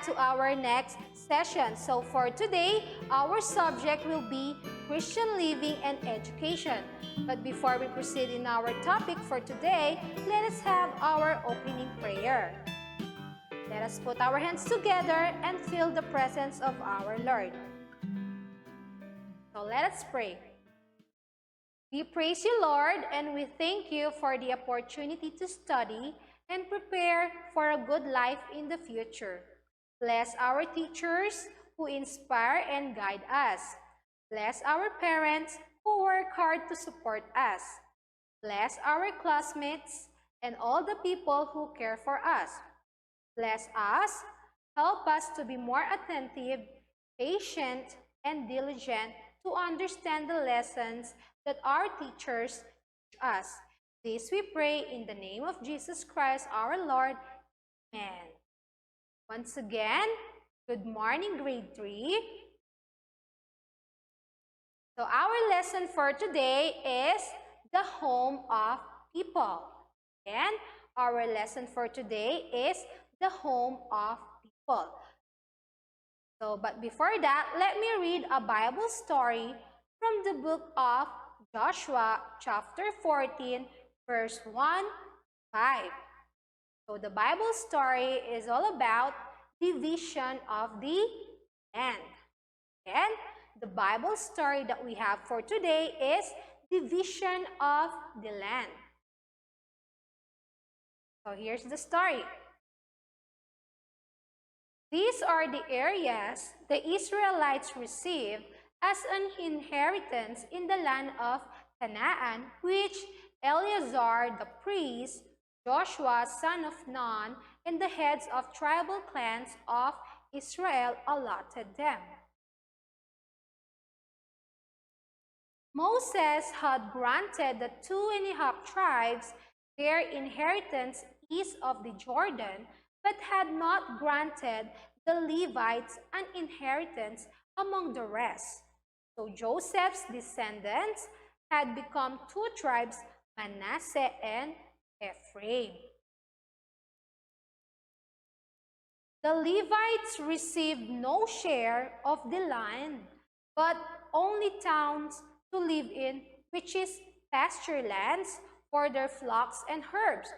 back to our next session. So for today, our subject will be Christian living and education. But before we proceed in our topic for today, let us have our opening prayer. Let us put our hands together and feel the presence of our Lord. So let us pray. We praise you, Lord, and we thank you for the opportunity to study and prepare for a good life in the future. Bless our teachers who inspire and guide us. Bless our parents who work hard to support us. Bless our classmates and all the people who care for us. Bless us. Help us to be more attentive, patient, and diligent to understand the lessons that our teachers teach us. This we pray in the name of Jesus Christ our Lord. Amen. Once again, good morning, grade 3. So our lesson for today is the home of people. And our lesson for today is the home of people. So, but before that, let me read a Bible story from the book of Joshua, chapter 14, verse 1-5. So, the Bible story is all about division of the land. And the Bible story that we have for today is division of the land. So, here's the story. These are the areas the Israelites received as an inheritance in the land of Canaan, which Eleazar the priest, Joshua son of Nun, and the heads of tribal clans of Israel allotted them. Moses had granted the 2.5 tribes their inheritance east of the Jordan, but had not granted the Levites an inheritance among the rest. So Joseph's descendants had become 2 tribes, Manasseh and Ephraim. The Levites received no share of the land, but only towns to live in, which is pasture lands for their flocks and herds.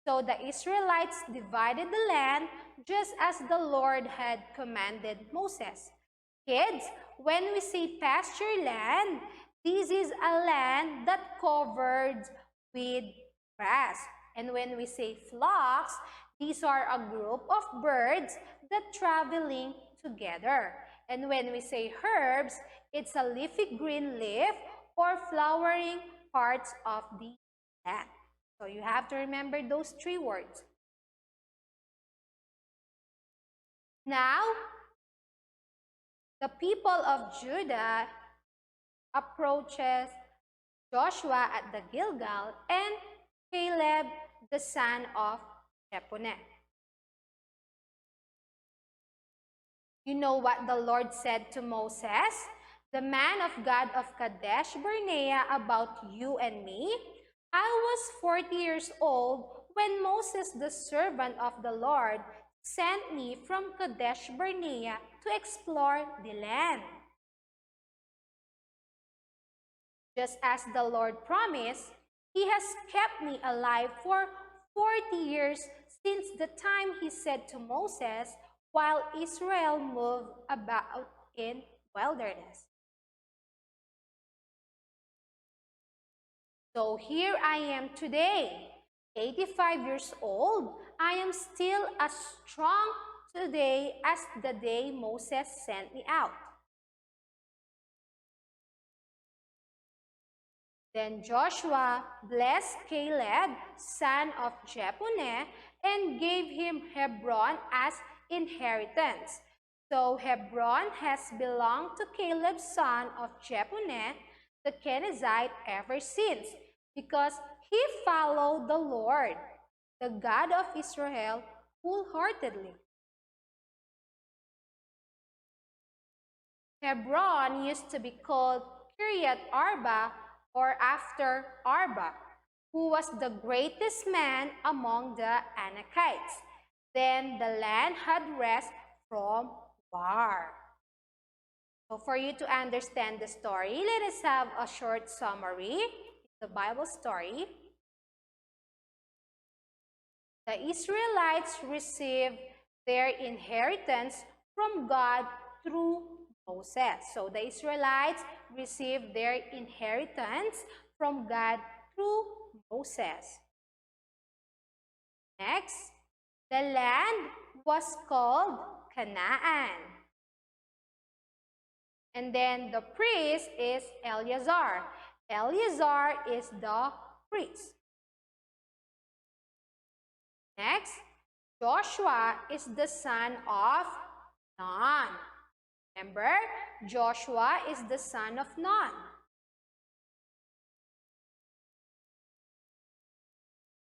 So the Israelites divided the land just as the Lord had commanded Moses. Kids, when we say pasture land, this is a land that covered with grass. And when we say flocks, these are a group of birds that traveling together. And when we say herbs, it's a leafy green leaf or flowering parts of the land. So you have to remember those 3 words. Now, the people of Judah approaches Joshua at the Gilgal and Caleb, the son of Jephunneh. You know what the Lord said to Moses, the man of God of Kadesh Barnea, about you and me? I was 40 years old when Moses, the servant of the Lord, sent me from Kadesh Barnea to explore the land. Just as the Lord promised, He has kept me alive for 40 years since the time He said to Moses, while Israel moved about in wilderness. So here I am today, 85 years old. I am still as strong today as the day Moses sent me out. Then Joshua blessed Caleb, son of Jephunneh, and gave him Hebron as inheritance. So Hebron has belonged to Caleb, son of Jephunneh, the Kenizzite, ever since, because he followed the Lord, the God of Israel, wholeheartedly. Hebron used to be called Kiryat Arba, or after Arba, who was the greatest man among the Anakites. Then the land had rest from war. So for you to understand the story, let us have a short summary. The Bible story. The Israelites received their inheritance from God through Moses. So the Israelites received their inheritance from God through Moses. Next, the land was called Canaan. And then the priest is Eleazar. Eleazar is the priest. Next, Joshua is the son of Nun. Remember, Joshua is the son of Nun.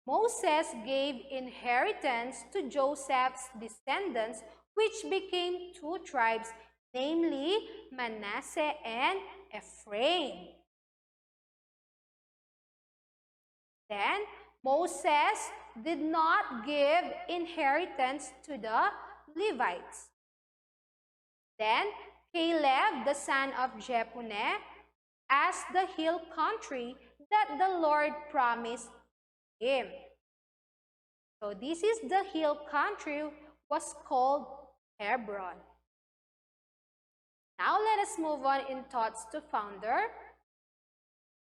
Moses gave inheritance to Joseph's descendants, which became two tribes, namely Manasseh and Ephraim. Then Moses did not give inheritance to the Levites. Then Caleb, the son of Jephunneh, asked the hill country that the Lord promised him. So this is the hill country, was called Hebron. Now let us move on in thoughts to founder.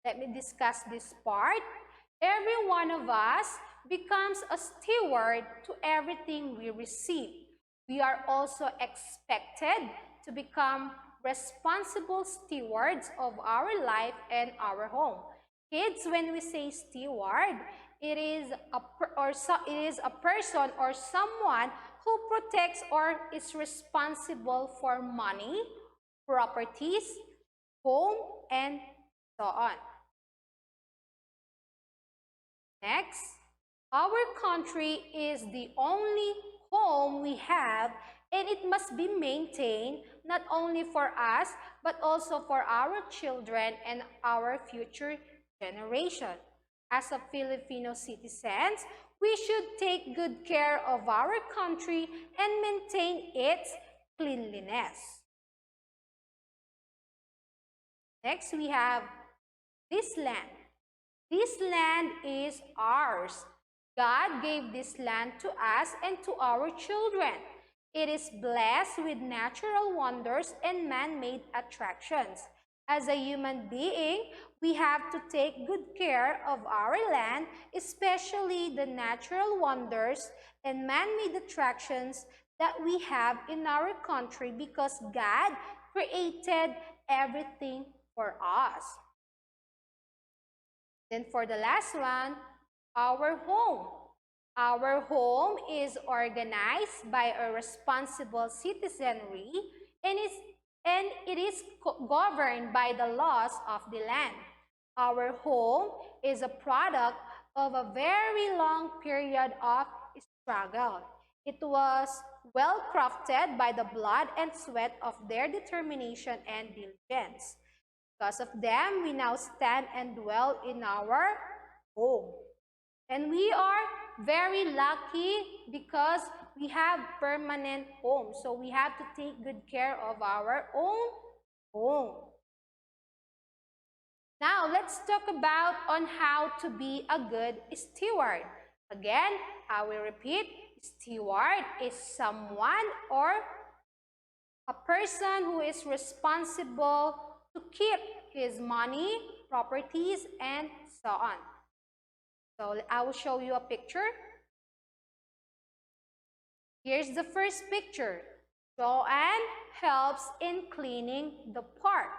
Let me discuss this part. Every one of us becomes a steward to everything we receive. We are also expected to become responsible stewards of our life and our home. Kids, when we say steward, it is a person or someone who protects or is responsible for money, properties, home, and so on. Next, our country is the only home we have, and it must be maintained not only for us but also for our children and our future generation. As a Filipino citizens, we should take good care of our country and maintain its cleanliness. Next, we have this land. This land is ours. God gave this land to us and to our children. It is blessed with natural wonders and man-made attractions. As a human being, we have to take good care of our land, especially the natural wonders and man-made attractions that we have in our country, because God created everything for us. Then for the last one, our home. Our home is organized by a responsible citizenry and it is governed by the laws of the land. Our home is a product of a very long period of struggle. It was well crafted by the blood and sweat of their determination and diligence. Because of them, we now stand and dwell in our home. And we are very lucky because we have permanent homes. So we have to take good care of our own home. Now, let's talk about on how to be a good steward. Again, I will repeat, steward is someone or a person who is responsible to keep his money, properties, and so on. So I will show you a picture. Here's the first picture. Joanne helps in cleaning the park.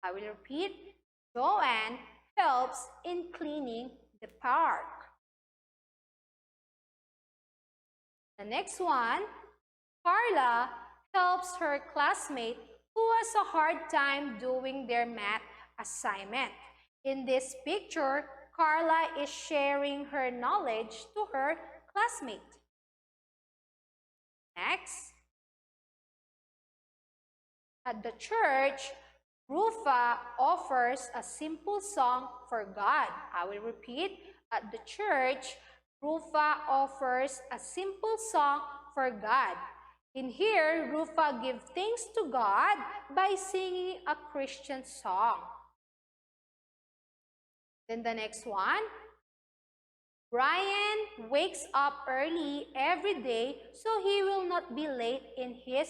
I will repeat. Joanne helps in cleaning the park. The next one, Carla helps her classmate who has a hard time doing their math assignment. In this picture, Carla is sharing her knowledge to her classmate. Next, at the church, Rufa offers a simple song for God. I will repeat. At the church, Rufa offers a simple song for God. In here, Rufa gives thanks to God by singing a Christian song. Then the next one, Brian wakes up early every day so he will not be late in his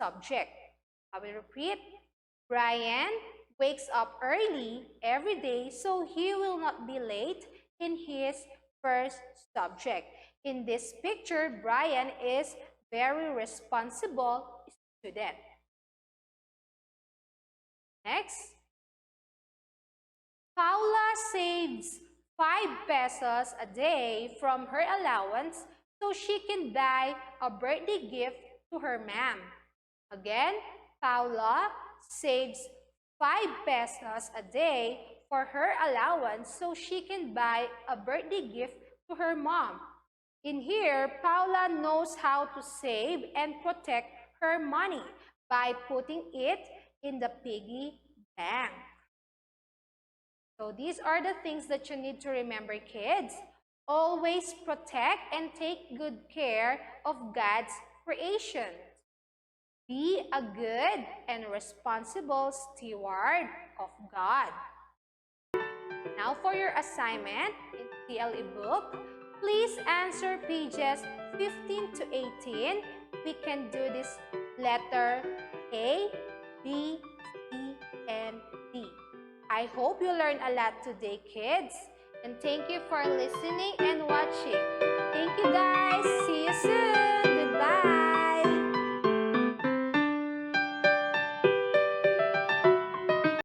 subject. I will repeat. Brian wakes up early every day so he will not be late in his first subject. In this picture, Brian is very responsible student. Next, Paula saves 5 pesos a day from her allowance so she can buy a birthday gift to her ma'am. Again, Paula saves 5 pesos a day for her allowance so she can buy a birthday gift to her mom. In here, Paula knows how to save and protect her money by putting it in the piggy bank. So these are the things that you need to remember, kids. Always protect and take good care of God's creation. Be a good and responsible steward of God. Now for your assignment in CLE book, please answer pages 15 to 18. We can do this letter A, B, C, and D. I hope you learned a lot today, kids. And thank you for listening and watching. Thank you, guys. See you soon. Goodbye.